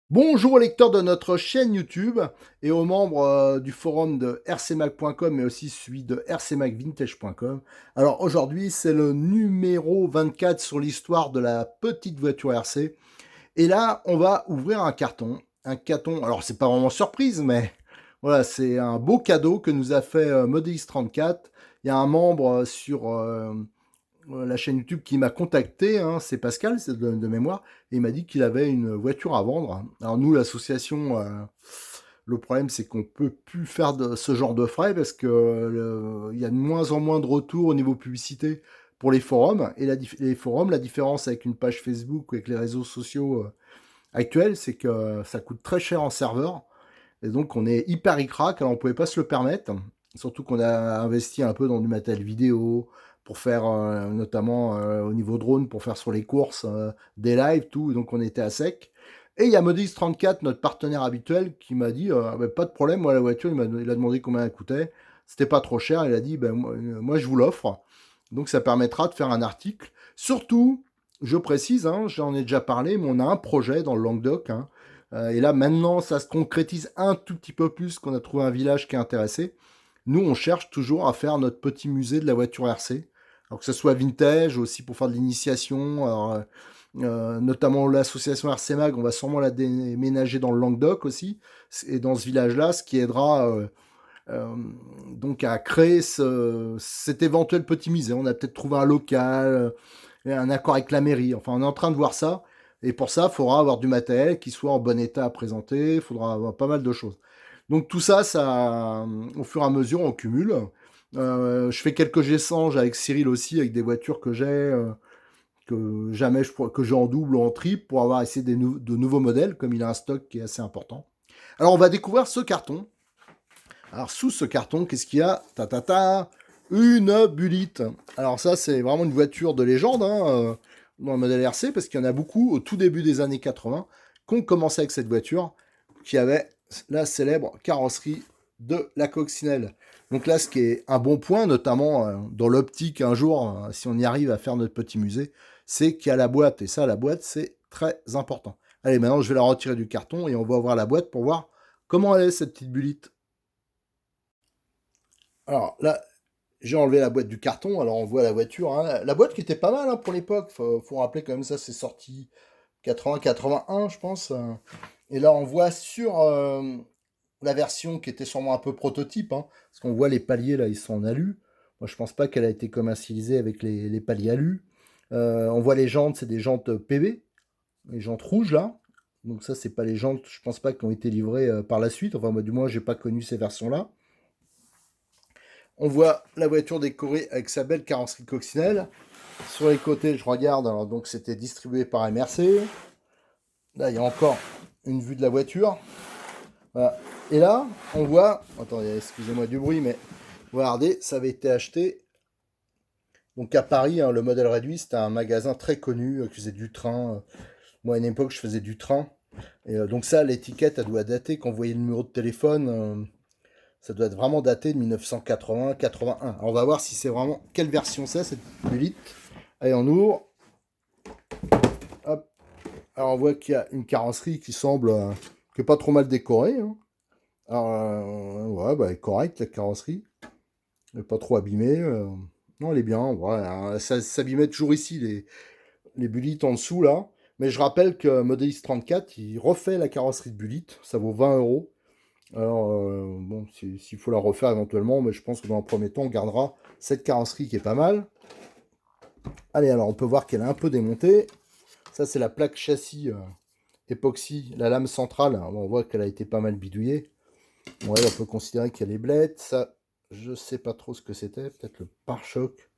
Bonjour aux lecteurs de notre chaîne YouTube et aux membres du forum de rcmac.com mais aussi celui de rcmacvintage.com. Alors aujourd'hui c'est le numéro 24 sur l'histoire de la petite voiture RC. Et là on va ouvrir un carton. Un carton, alors c'est pas vraiment surprise mais voilà, c'est un beau cadeau que nous a fait Modéliste34. Il y a un membre sur la chaîne YouTube qui m'a contacté, hein, c'est Pascal, c'est de mémoire, et il m'a dit qu'il avait une voiture à vendre. Alors nous, l'association, le problème c'est qu'on peut plus faire ce genre de frais parce que il y a de moins en moins de retours au niveau publicité pour les forums. Et les forums, la différence avec une page Facebook ou avec les réseaux sociaux actuels, c'est que ça coûte très cher en serveur. Et donc on est hyper ric-rac, alors on pouvait pas se le permettre. Surtout qu'on a investi un peu dans du matériel vidéo, pour faire notamment au niveau drone, pour faire sur les courses, des lives, tout. Donc on était à sec. Et il y a Modis34, notre partenaire habituel, qui m'a dit bah, pas de problème, moi la voiture, il a demandé combien elle coûtait. C'était pas trop cher, il a dit ben, moi je vous l'offre. Donc ça permettra de faire un article. Surtout, je précise, hein, j'en ai déjà parlé, mais on a un projet dans le Languedoc, hein, et là, maintenant, ça se concrétise un tout petit peu plus qu'on a trouvé un village qui est intéressé. Nous, on cherche toujours à faire notre petit musée de la voiture RC. Alors que ce soit vintage, aussi pour faire de l'initiation. Notamment l'association RC Mag, on va sûrement la déménager dans le Languedoc aussi. Et dans ce village-là, ce qui aidera euh, donc à créer cet éventuel petit musée. On a peut-être trouvé un local, un accord avec la mairie. Enfin, on est en train de voir ça. Et pour ça, il faudra avoir du matériel qui soit en bon état à présenter. Il faudra avoir pas mal de choses. Donc tout ça, au fur et à mesure, on cumule. Je fais quelques échanges avec Cyril aussi, avec des voitures que j'ai, que j'ai en double ou en triple pour avoir essayé de nouveaux modèles, comme il a un stock qui est assez important. Alors on va découvrir ce carton. Alors sous ce carton, qu'est-ce qu'il y a? Ta ta ta, une Bullitt. Alors ça, c'est vraiment une voiture de légende, hein, dans le modèle RC, parce qu'il y en a beaucoup au tout début des années 80 qui ont commencé avec cette voiture, qui avait la célèbre carrosserie de la coccinelle. Donc là, ce qui est un bon point, notamment dans l'optique un jour, si on y arrive à faire notre petit musée, c'est qu'il y a la boîte. Et ça, la boîte, c'est très important. Allez, maintenant, je vais la retirer du carton et on va ouvrir la boîte pour voir comment elle est, cette petite Bullitt. Alors là, j'ai enlevé la boîte du carton, alors on voit la voiture, hein. La boîte qui était pas mal, hein, pour l'époque. Faut rappeler quand même ça, c'est sorti 80-81, je pense. Et là, on voit sur la version qui était sûrement un peu prototype, hein, parce qu'on voit les paliers là, ils sont en alu. Moi, je pense pas qu'elle a été commercialisée avec les paliers alu. On voit les jantes, c'est des jantes PV, les jantes rouges là. Donc ça, c'est pas les jantes, je pense pas, qui ont été livrées par la suite. Enfin, moi, du moins, j'ai pas connu ces versions-là. On voit la voiture décorée avec sa belle carrosserie coccinelle. Sur les côtés, je regarde, alors donc c'était distribué par MRC. Là, il y a encore une vue de la voiture. Voilà. Et là, on voit, attendez, excusez-moi du bruit, mais regardez, ça avait été acheté. Donc à Paris, hein, le modèle réduit, c'était un magasin très connu qui faisait du train. Moi, à une époque, je faisais du train. Et donc ça, l'étiquette, elle doit dater. Quand vous voyez le numéro de téléphone, ça doit être vraiment daté de 1980-81. Alors on va voir si c'est vraiment... Quelle version c'est, cette Bullitt. Allez, on ouvre. Hop. Alors on voit qu'il y a une carrosserie qui semble... qui est pas trop mal décorée, hein. Alors, ouais, bah, elle est correcte, la carrosserie. Elle n'est pas trop abîmée. Non, elle est bien. Voilà. Ça s'abîmait toujours ici, les Bullitt en dessous, là. Mais je rappelle que Modéliste 34, il refait la carrosserie de Bullitt. Ça vaut 20 euros. Alors, bon, s'il faut la refaire éventuellement, mais je pense que dans un premier temps, on gardera cette carrosserie qui est pas mal. Allez, alors on peut voir qu'elle est un peu démontée. Ça, c'est la plaque châssis époxy, la lame centrale. Alors, on voit qu'elle a été pas mal bidouillée. Ouais, on peut considérer qu'elle est blette. Ça, je sais pas trop ce que c'était. Peut-être le pare-choc.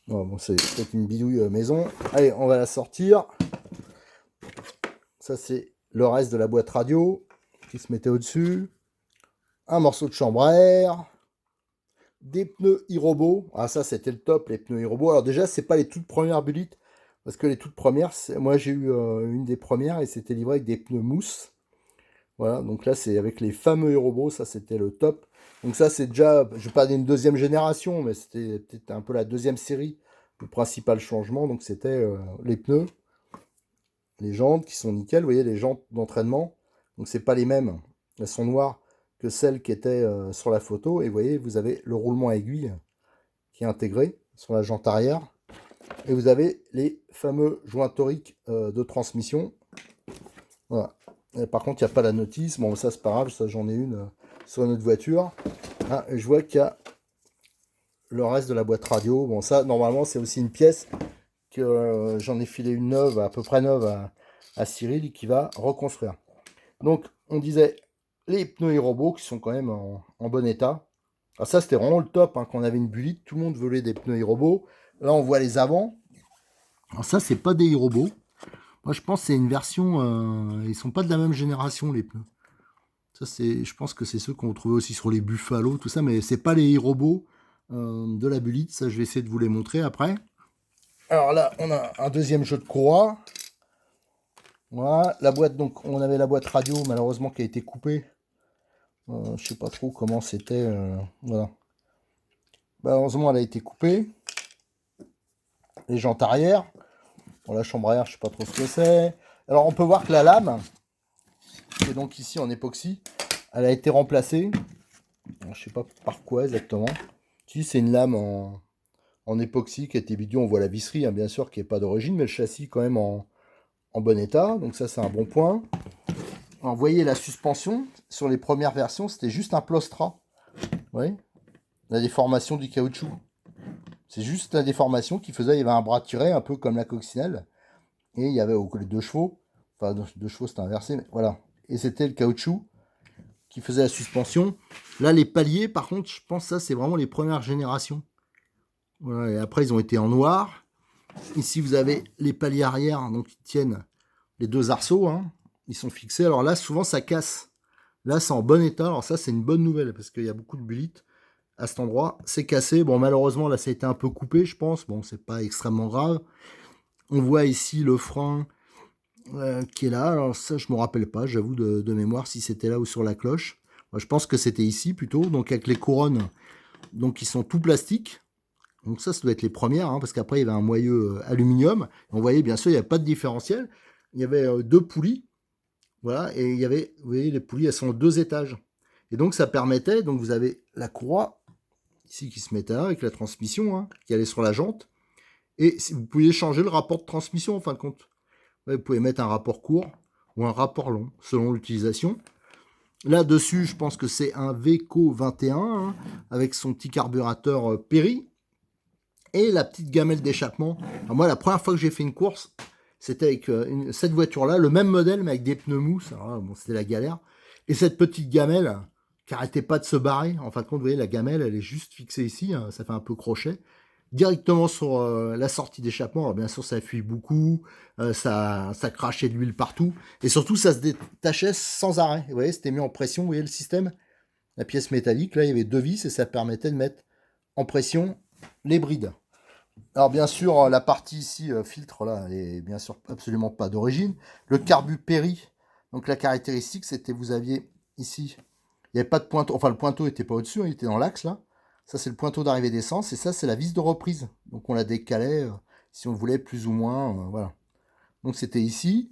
Bon, c'est peut-être une bidouille maison. Allez, on va la sortir. Ça, c'est le reste de la boîte radio qui se mettait au-dessus. un morceau de chambre à air, des pneus e-robot. Ah, ça, c'était le top, les pneus e-robot. Alors, déjà, c'est pas les toutes premières bulites, parce que les toutes premières, moi, j'ai eu une des premières et c'était livré avec des pneus mousse. Voilà, donc là, c'est avec les fameux e-robots, ça, c'était le top. Donc, ça, c'est déjà, je vais pas dire une deuxième génération, mais c'était peut-être un peu la deuxième série. Le principal changement, donc, c'était les pneus, les jantes qui sont nickel. Vous voyez, les jantes d'entraînement, donc, c'est pas les mêmes. Elles sont noires que celles qui étaient sur la photo. Et vous voyez, vous avez le roulement à aiguille qui est intégré sur la jante arrière. Et vous avez les fameux joints toriques de transmission. Voilà. Et par contre, il n'y a pas la notice. Bon, ça, c'est pas grave. Ça, j'en ai une sur une autre voiture. Ah, et je vois qu'il y a le reste de la boîte radio. Bon, ça, normalement, c'est aussi une pièce que j'en ai filé une neuve, à peu près neuve à Cyril, qui va reconstruire. Donc, on disait les pneus et robots qui sont quand même en bon état. Alors ça, c'était vraiment le top, hein, quand on avait une bulite, tout le monde voulait des pneus e-robots. Là, on voit les avants. Alors ça, c'est pas des e-robots. Moi, je pense que c'est une version... ils sont pas de la même génération, les pneus. Ça, c'est, je pense que c'est ceux qu'on trouvait aussi sur les Buffalo, tout ça, mais c'est pas les e-robots de la bulite. Ça, je vais essayer de vous les montrer après. Alors là, on a un deuxième jeu de courroie. Voilà, la boîte, donc, on avait la boîte radio, malheureusement, qui a été coupée. Je sais pas trop comment c'était. Voilà. Bah, heureusement, elle a été coupée. Les jantes arrière. Bon, la chambre à air, je sais pas trop ce que c'est. Alors, on peut voir que la lame, qui est donc ici en époxy, elle a été remplacée. Alors, je sais pas par quoi exactement. Si, c'est une lame en époxy qui a été bidue. On voit la visserie, hein, bien sûr, qui n'est pas d'origine, mais le châssis quand même en bon état. Donc ça, c'est un bon point. Alors, vous voyez la suspension. Sur les premières versions, c'était juste un plostra. Vous voyez la déformation du caoutchouc. C'est juste la déformation qui faisait, il y avait un bras tiré, un peu comme la coccinelle. Et il y avait les deux chevaux. Enfin, deux chevaux, c'était inversé, mais voilà. Et c'était le caoutchouc qui faisait la suspension. Là, les paliers, par contre, je pense que ça, c'est vraiment les premières générations. Voilà, et après, ils ont été en noir. Ici, vous avez les paliers arrière, donc ils tiennent les deux arceaux. Hein. Ils sont fixés. Alors là, souvent, ça casse. Là, c'est en bon état. Alors ça, c'est une bonne nouvelle, parce qu'il y a beaucoup de bulites à cet endroit. C'est cassé. Bon, malheureusement, là, ça a été un peu coupé, je pense. Bon, c'est pas extrêmement grave. On voit ici le frein qui est là. Alors ça, je me rappelle pas, j'avoue, de mémoire, si c'était là ou sur la cloche. Moi, je pense que c'était ici plutôt. Donc avec les couronnes, donc qui sont tout plastiques. Donc ça doit être les premières, hein, parce qu'après il y avait un moyeu aluminium. On voyait bien sûr, il n'y avait pas de différentiel. Il y avait deux poulies, voilà, et il y avait, vous voyez, les poulies, elles sont en deux étages. Et donc ça permettait, donc vous avez la courroie ici qui se mettait là avec la transmission, hein, qui allait sur la jante. Et vous pouviez changer le rapport de transmission en fin de compte. Vous pouvez mettre un rapport court ou un rapport long, selon l'utilisation. Là-dessus, je pense que c'est un Veco 21, hein, avec son petit carburateur Perry. Et la petite gamelle d'échappement. Moi, la première fois que j'ai fait une course, c'était avec cette voiture-là, le même modèle, mais avec des pneus mousse. Alors là, bon, c'était la galère. Et cette petite gamelle, qui arrêtait pas de se barrer. En fin de compte, vous voyez, la gamelle, elle est juste fixée ici. Hein, ça fait un peu crochet directement sur la sortie d'échappement. Alors bien sûr, ça fuit beaucoup, ça crachait de l'huile partout, et surtout, ça se détachait sans arrêt. Vous voyez, c'était mis en pression, vous voyez le système. La pièce métallique, là, il y avait deux vis, et ça permettait de mettre en pression les brides. Alors bien sûr, la partie ici, filtre, là, elle est bien sûr absolument pas d'origine. Le carbu Perry, donc la caractéristique, c'était, vous aviez ici, il n'y avait pas de pointeau, enfin le pointeau n'était pas au-dessus, hein, il était dans l'axe, là. Ça, c'est le pointeau d'arrivée d'essence. Et ça, c'est la vis de reprise. Donc, on la décalait si on voulait plus ou moins. Voilà. Donc, c'était ici.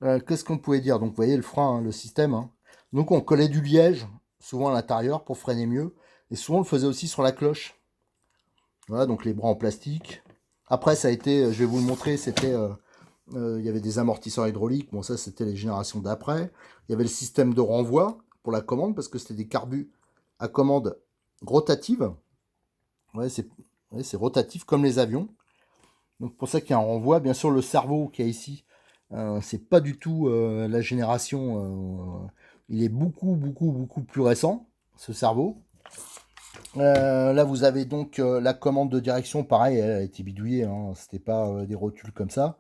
Qu'est-ce qu'on pouvait dire? Donc, vous voyez le frein, hein, le système. Hein. Donc, on collait du liège, souvent à l'intérieur, pour freiner mieux. Et souvent, on le faisait aussi sur la cloche. Voilà, donc les bras en plastique. Après, ça a été, je vais vous le montrer, c'était... il y avait des amortisseurs hydrauliques. Bon, ça, c'était les générations d'après. Il y avait le système de renvoi pour la commande, parce que c'était des carbus à commande rotative. Ouais, c'est rotatif comme les avions. Donc pour ça qu'il y a un renvoi. Bien sûr, le cerveau qu'il y a ici, c'est pas du tout la génération. Il est beaucoup plus récent, ce cerveau. Là, vous avez donc la commande de direction. Pareil, elle a été bidouillée. Hein, c'était pas des rotules comme ça.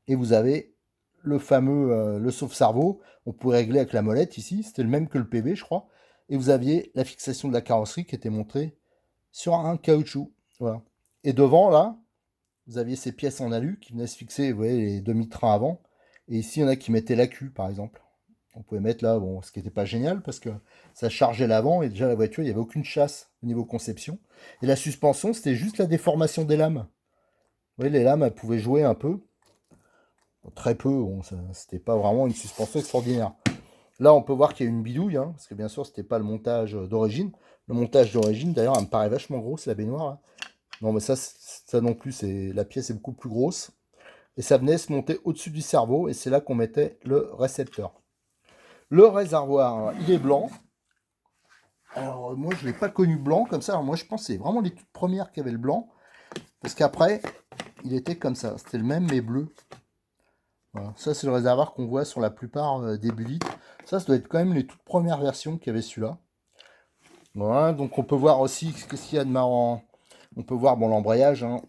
Et vous avez le fameux le sauve-cerveau. On pouvait régler avec la molette ici. C'était le même que le PB, je crois. et vous aviez la fixation de la carrosserie qui était montrée sur un caoutchouc. Voilà. Et devant, là, vous aviez ces pièces en alu qui venaient se fixer, vous voyez, les demi-trains avant. Et ici, il y en a qui mettaient l'accu, par exemple. On pouvait mettre là, bon, ce qui n'était pas génial parce que ça chargeait l'avant et déjà la voiture, il n'y avait aucune chasse au niveau conception. Et la suspension, c'était juste la déformation des lames. Vous voyez, les lames, elles pouvaient jouer un peu. Très peu, bon, c'était pas vraiment une suspension extraordinaire. Là, on peut voir qu'il y a une bidouille, hein, parce que bien sûr, c'était pas le montage d'origine. Le montage d'origine, d'ailleurs, elle me paraît vachement grosse, la baignoire. Là. Non, mais ça non plus, la pièce est beaucoup plus grosse. Et ça venait se monter au-dessus du cerveau, et c'est là qu'on mettait le récepteur. Le réservoir, il est blanc. Alors, moi, je ne l'ai pas connu blanc comme ça. Alors, moi, je pense que c'est vraiment les toutes premières qui avaient le blanc. Parce qu'après, il était comme ça. C'était le même, mais bleu. Voilà. Ça, c'est le réservoir qu'on voit sur la plupart des Bullitt. Ça doit être quand même les toutes premières versions qu'il y avait celui-là. Voilà, donc on peut voir aussi ce qu'il y a de marrant. On peut voir bon, l'embrayage. Hein.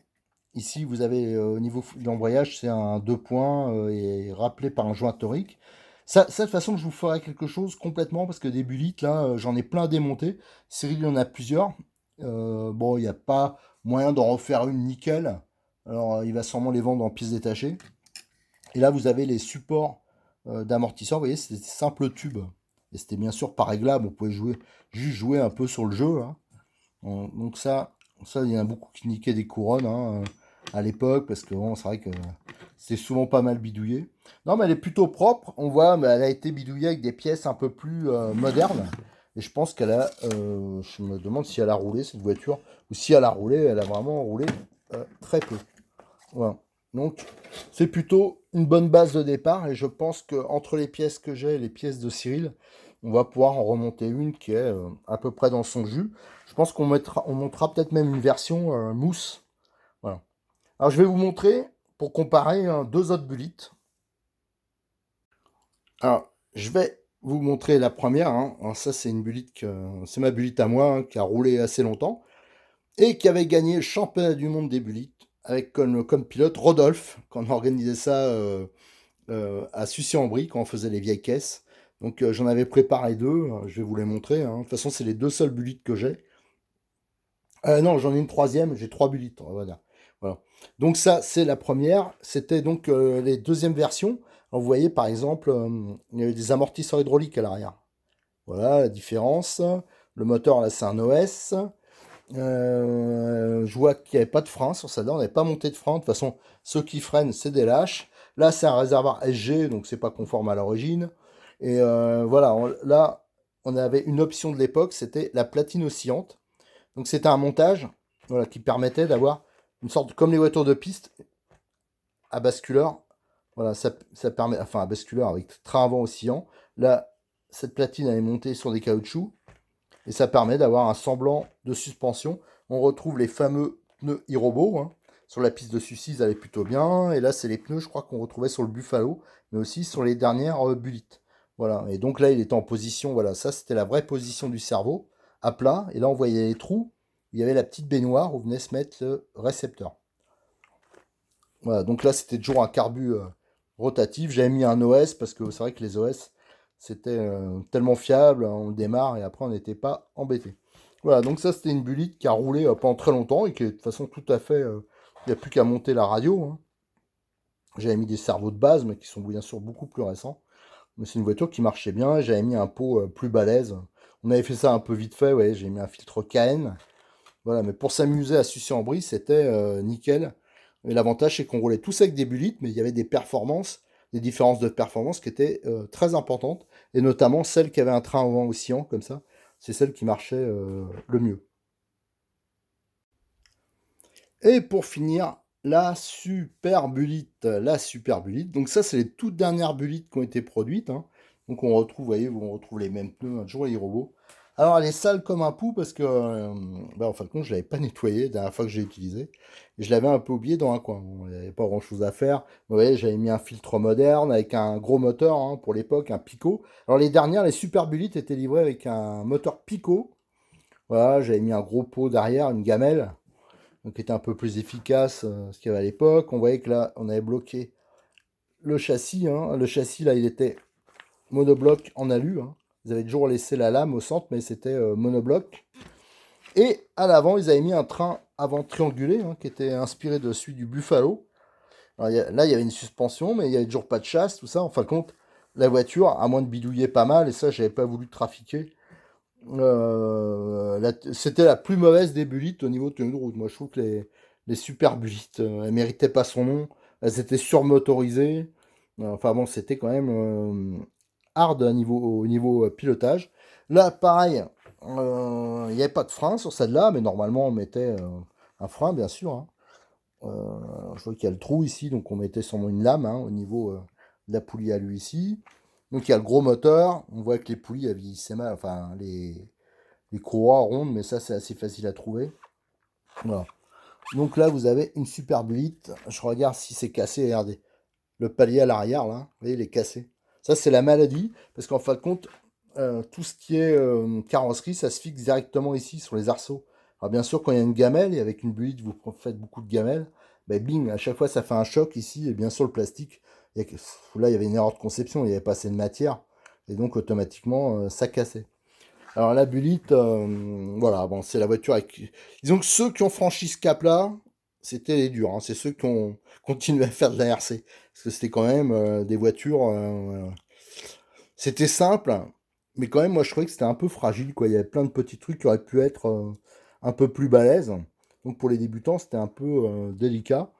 Ici, vous avez au niveau de l'embrayage, c'est un 2 points et rappelé par un joint torique. Ça, de toute façon, je vous ferai quelque chose complètement parce que des Bullitt, là, j'en ai plein à démonter. Cyril, il y en a plusieurs. Bon, il n'y a pas moyen d'en refaire une nickel. Alors, il va sûrement les vendre en pièces détachées. Et là, vous avez les supports d'amortisseur. Vous voyez, c'est des simples tubes. Et c'était bien sûr pas réglable. On pouvait juste jouer un peu sur le jeu. Hein. Donc ça, il y en a beaucoup qui niquaient des couronnes à l'époque. Parce que bon, c'est vrai que c'est souvent pas mal bidouillé. Non, mais elle est plutôt propre. On voit, mais elle a été bidouillée avec des pièces un peu plus modernes. Et je pense qu'elle a... je me demande si elle a roulé cette voiture. Ou si elle a roulé, elle a vraiment roulé très peu. Voilà. Donc, c'est plutôt une bonne base de départ et je pense qu'entre les pièces que j'ai et les pièces de Cyril, on va pouvoir en remonter une qui est à peu près dans son jus. Je pense on montera peut-être même une version mousse. Voilà. Alors, je vais vous montrer, pour comparer, deux autres Bullitt. Alors, je vais vous montrer la première. Hein. Alors, ça, c'est une Bullitt c'est ma Bullitt à moi, hein, qui a roulé assez longtemps et qui avait gagné le championnat du monde des Bullitt avec comme pilote Rodolphe, quand on organisait ça à Sucy-en-Brie, quand on faisait les vieilles caisses. Donc j'en avais préparé deux, je vais vous les montrer. Hein. De toute façon, c'est les deux seuls Bullitt que j'ai. Non, j'en ai une troisième, j'ai trois Bullitt, on va dire. Voilà. Donc ça, c'est la première. C'était donc les deuxièmes versions. Alors, vous voyez, par exemple, il y avait des amortisseurs hydrauliques à l'arrière. Voilà la différence. Le moteur, là, c'est un OS. Je vois qu'il n'y avait pas de frein sur ça, on n'avait pas monté de frein. De toute façon, ceux qui freinent, c'est des lâches. Là, c'est un réservoir SG, donc c'est pas conforme à l'origine. Et voilà, là, on avait une option de l'époque, c'était la platine oscillante. Donc c'était un montage voilà, qui permettait d'avoir une sorte, comme les voitures de piste, à basculeur. Voilà, ça permet, enfin, à basculeur avec train avant oscillant. Là, cette platine, elle est montée sur des caoutchoucs. Et ça permet d'avoir un semblant de suspension. On retrouve les fameux pneus Irobo. Hein. Sur la piste de Sucy, ils allaient plutôt bien. Et là, c'est les pneus, je crois, qu'on retrouvait sur le Buffalo, mais aussi sur les dernières Bullitt. Voilà. Et donc là, il était en position. Voilà, ça, c'était la vraie position du cerveau, à plat. Et là, on voyait les trous. Il y avait la petite baignoire où venait se mettre le récepteur. Voilà. Donc là, c'était toujours un carbu rotatif. J'avais mis un OS parce que c'est vrai que les OS, c'était tellement fiable, hein, on le démarre et après on n'était pas embêté. Voilà, donc ça c'était une Bullitt qui a roulé pendant très longtemps et qui est de toute façon tout à fait... Il n'y a plus qu'à monter la radio. Hein. J'avais mis des cerveaux de base, mais qui sont bien sûr beaucoup plus récents. Mais c'est une voiture qui marchait bien, j'avais mis un pot plus balèze. On avait fait ça un peu vite fait, ouais, j'ai mis un filtre KN. Voilà, mais pour s'amuser à Sucy-en-Brie, c'était nickel. Et l'avantage, c'est qu'on roulait tous avec des Bullitt, mais il y avait des performances, des différences de performance qui étaient très importantes, et notamment celle qui avait un train avant oscillant, comme ça, c'est celle qui marchait le mieux. Et pour finir, la Super Bullitt, la Super Bullitt. Donc ça, c'est les toutes dernières Bullitt qui ont été produites. Hein. Donc on retrouve, vous voyez, on retrouve les mêmes pneus, hein, toujours les robots. Alors elle est sale comme un pou parce que, bah, en fin de compte, je l'avais pas nettoyé la dernière fois que j'ai utilisé. Et je l'avais un peu oublié dans un coin. Bon, il n'y avait pas grand chose à faire. Vous voyez, j'avais mis un filtre moderne avec un gros moteur hein, pour l'époque, un Pico. Alors les dernières, les Super Bullitt étaient livrées avec un moteur Pico. Voilà, j'avais mis un gros pot derrière, une gamelle donc qui était un peu plus efficace ce qu'il y avait à l'époque. On voyait que là, on avait bloqué le châssis. Hein. Le châssis, là, il était monobloc en alu. Hein. Ils avaient toujours laissé la lame au centre, mais c'était monobloc. Et à l'avant, ils avaient mis un train avant triangulé, hein, qui était inspiré de celui du Buffalo. Alors, là, il y avait une suspension, mais il n'y avait toujours pas de chasse, tout ça. En fin de compte, la voiture, à moins de bidouiller pas mal, et ça, j'avais pas voulu trafiquer. C'était la plus mauvaise des bulites au niveau de tenue de route. Moi, je trouve que les super bulites, elles méritaient pas son nom. Elles étaient surmotorisées. Enfin bon, c'était quand même hard au niveau pilotage. Là, pareil, il n'y avait pas de frein sur celle-là, mais normalement, on mettait un frein, bien sûr, hein. Je vois qu'il y a le trou ici, donc on mettait sûrement une lame, hein, au niveau de la poulie à lui ici. Donc il y a le gros moteur. On voit que les poulies elles vieillissaient mal, enfin les courroies rondes, mais ça c'est assez facile à trouver. Voilà. Donc là vous avez une super bulite. Je regarde si c'est cassé. Regardez, le palier à l'arrière là, vous voyez il est cassé. Ça c'est la maladie, parce qu'en fin de compte, tout ce qui est carrosserie, ça se fixe directement ici sur les arceaux. Alors bien sûr quand il y a une gamelle, et avec une bulite vous faites beaucoup de gamelles, ben bing, à chaque fois ça fait un choc ici, et bien sûr le plastique, là il y avait une erreur de conception, il n'y avait pas assez de matière, et donc automatiquement ça cassait. Alors la bulite, voilà, bon, c'est la voiture avec. Disons que ceux qui ont franchi ce cap-là, c'était les durs, hein. C'est ceux qui ont continué à faire de la RC. Parce que c'était quand même des voitures. C'était simple, mais quand même, moi je trouvais que c'était un peu fragile, quoi. Il y avait plein de petits trucs qui auraient pu être un peu plus balèzes. Donc pour les débutants, c'était un peu délicat.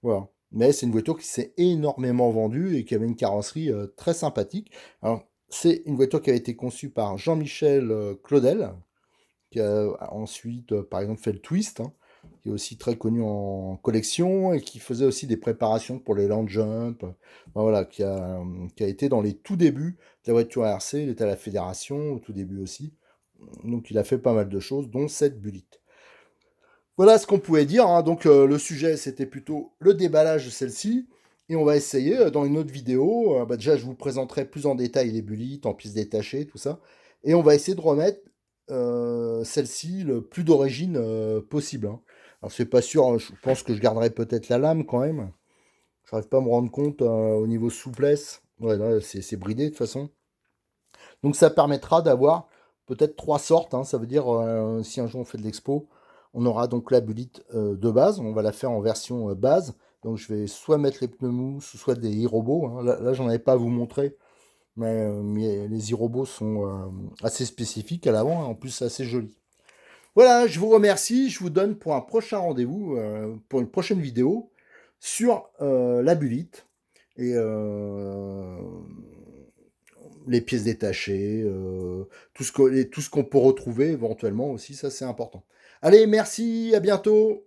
Voilà. Mais c'est une voiture qui s'est énormément vendue et qui avait une carrosserie très sympathique. Alors, c'est une voiture qui a été conçue par Jean-Michel Claudel, qui a ensuite, par exemple, fait le Twist, hein, qui est aussi très connu en collection et qui faisait aussi des préparations pour les Land Jump. Voilà, qui a été dans les tout débuts de la voiture RC. Il était à la Fédération au tout début aussi. Donc, il a fait pas mal de choses, dont cette Bullitt. Voilà ce qu'on pouvait dire, hein. Donc le sujet c'était plutôt le déballage de celle-ci. Et on va essayer dans une autre vidéo. Déjà je vous présenterai plus en détail les bullites en pièces détachées, tout ça. Et on va essayer de remettre celle-ci le plus d'origine possible, hein. Alors c'est pas sûr, hein, je pense que je garderai peut-être la lame quand même. Je n'arrive pas à me rendre compte au niveau souplesse. Ouais, là c'est bridé de toute façon. Donc ça permettra d'avoir peut-être trois sortes, hein. Ça veut dire si un jour on fait de l'expo, on aura donc la bulite de base. On va la faire en version base. Donc je vais soit mettre les pneus mous, soit des e-robots, hein. Là j'en avais pas à vous montrer, mais les e-robots sont assez spécifiques à l'avant, hein. En plus c'est assez joli. Voilà, je vous remercie. Je vous donne pour un prochain rendez-vous, pour une prochaine vidéo sur la bulite. Et les pièces détachées, tout ce qu'on peut retrouver éventuellement aussi, ça c'est important. Allez, merci, à bientôt.